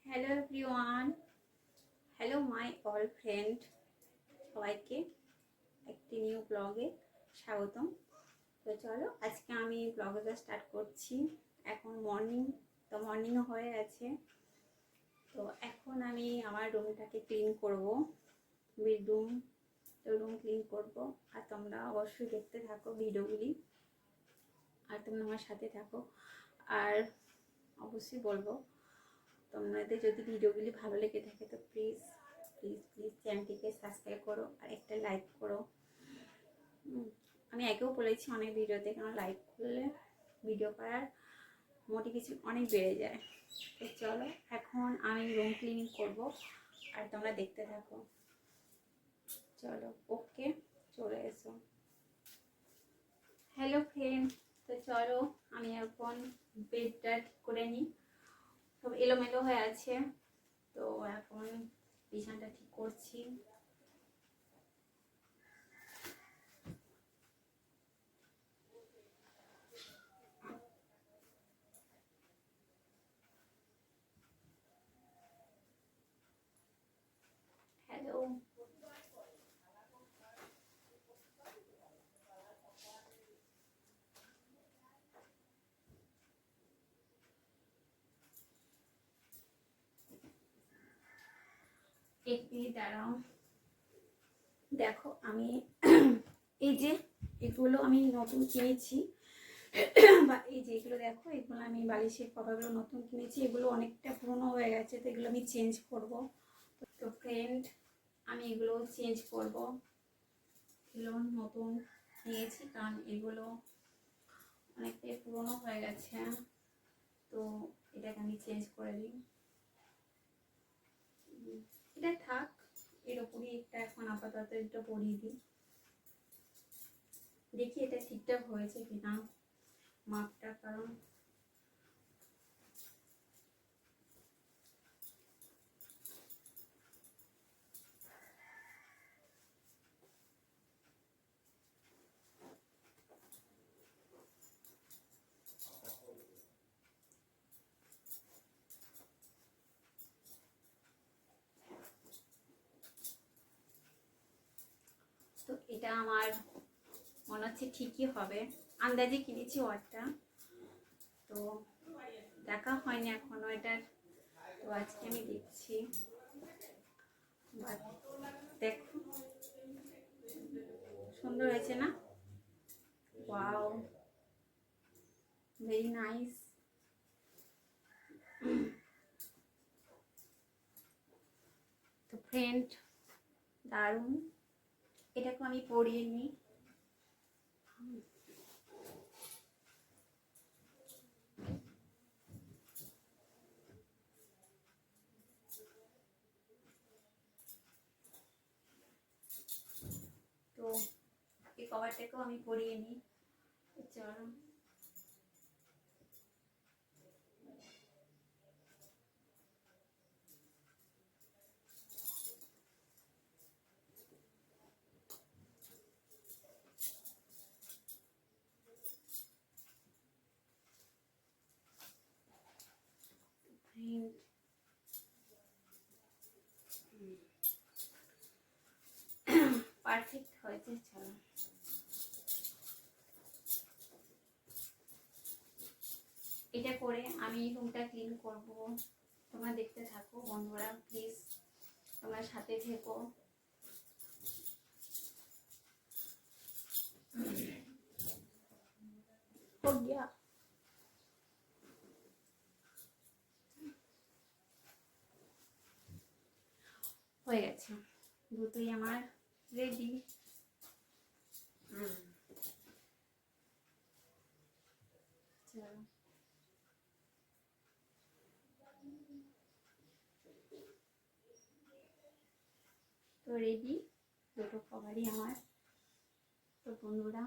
Hello everyone, hello my all friend, সবাইকে একটি new ব্লগে স্বাগতম। তো চলো আজকে আমি ব্লগটা স্টার্ট করছি। এখন মর্নিং, তো মর্নিংও হয়ে গেছে। তো এখন আমি আমার রুমটাকে ক্লিন করব, বেডরুম, তো রুম ক্লিন করব। আর তোমরা অবশ্যই দেখতে থাকো ভিডিওগুলি, আর তোমরা আমার সাথে থাকো। আর অবশ্যই বলবো, তোমাদের যদি ভিডিওগুলি ভালো লেগে থাকে তো প্লিজ প্লিজ প্লিজ চ্যানেলটিকে সাবস্ক্রাইব করো আর একটা লাইক করো। আমি আগেও বলেছি অনেক ভিডিওতে, কারণ লাইক করলে ভিডিও করার মোটিভেশন অনেক বেড়ে যায়। তো চলো এখন আমি রুম ক্লিনিং করব আর তোমরা দেখতে থাকো। চলো, ওকে, চলে এসো। হ্যালো ফ্রেন্ড, তো চলো আমি এখন বেডটা ঠিক করে নিই। সব এলোমেলো হয়ে আছে, তো এখন বিছানাটা ঠিক করছি। হ্যালো, এক মিনিট দাঁড়াও। দেখো আমি এই যে এগুলো আমি নতুন কিনেছি, বা এই যে এগুলো দেখো, এগুলো আমি বালিশের কভারগুলো নতুন কিনেছি। এগুলো অনেকটা পুরনো হয়ে গেছে, তো এগুলো আমি চেঞ্জ করব। তো ফ্রেন্ড, আমি এগুলো চেঞ্জ করব। এগুলো নতুন নিয়েছি কারণ এগুলো অনেকটাই পুরনো হয়ে গেছে, তো এটাকে আমি চেঞ্জ করে দিই। এটা থাক, এর উপরই একটা এখন আপাতত এটা পরিয়ে দিই। দেখি এটা ঠিকঠাক হয়েছে কিনা মাপটা, কারণ তো এটা আমার মনে হচ্ছে ঠিকই হবে। আন্দাজে কিনেছি ওয়ারটা, তো দেখা হয়নি এখনো এটার, তো আজকে আমি দেখছি। দেখো সুন্দর হয়েছে না? Wow, very nice. তো ফ্রেন্ড, দারুণ। এটাকে আমি পরিয়ে নিই। তো এই কভারটাকেও আমি পরিয়ে নিই। চলো, পারফেক্ট হয়েছে। চলো, এটা করে আমি রুমটা ক্লিন করব। তোমরা দেখতে থাকো বন্ধুরা, প্লিজ তোমরা সাথে থেকো। হয়ে গেছে, দুটোই আমার রেডি। চলো, তো রেডি দুটো কভারই আমার। তো বন্ধুরা,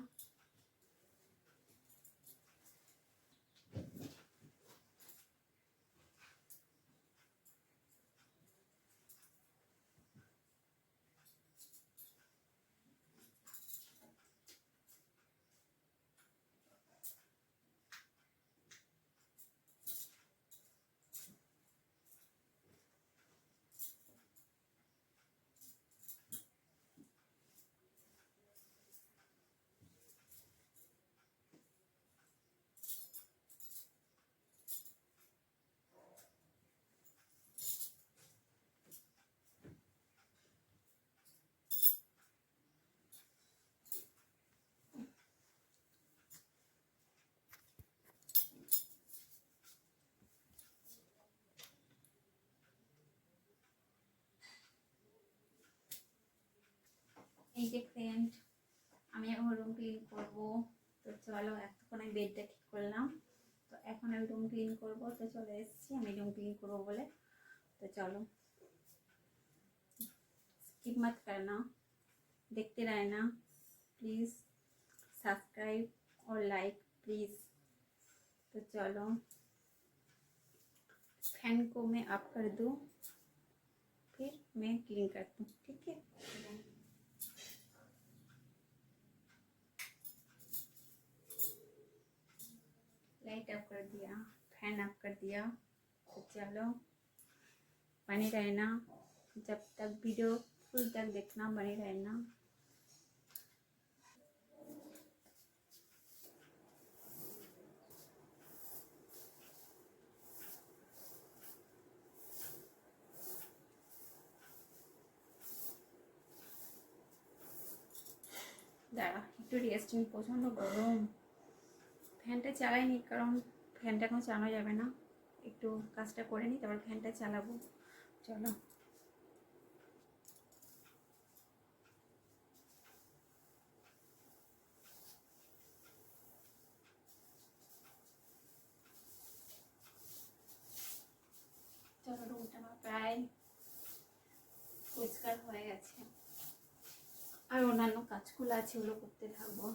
এই যে ফ্রেন্ড, আমি এখন রুম ক্লিন করবো। তো চলো, এতক্ষণ আমি বেডটা ঠিক করলাম, তো এখন আমি রুম ক্লিন করবো। তো চলে এসেছি আমি রুম ক্লিন করবো বলে। तो चलो, स्किप मत करना, देखते रहना प्लीज़, सब्सक्राइब और लाइक प्लीज़। तो चलो, फैन को मैं ऑफ कर दूँ, फिर मैं क्लीन करती हूँ, ठीक है। लाइट ऑफ कर दिया, फैन ऑफ कर दिया। तो चलो, बने रहना, जब तक वीडियो फुल तक देखना, बने रहना। দাঁড়া একটু রেস্ট নিই, প্রচণ্ড গরম। ফ্যানটা চালাইনি কারণ ফ্যানটা এখন চালানো যাবে না, একটু কাজটা করে নিই তারপর ফ্যানটা চালাবো। চলো, চলো রুমটা আমার প্রায় পরিষ্কার হয়ে গেছে, আর অন্যান্য কাজগুলো আছে ওগুলো করতে থাকবো।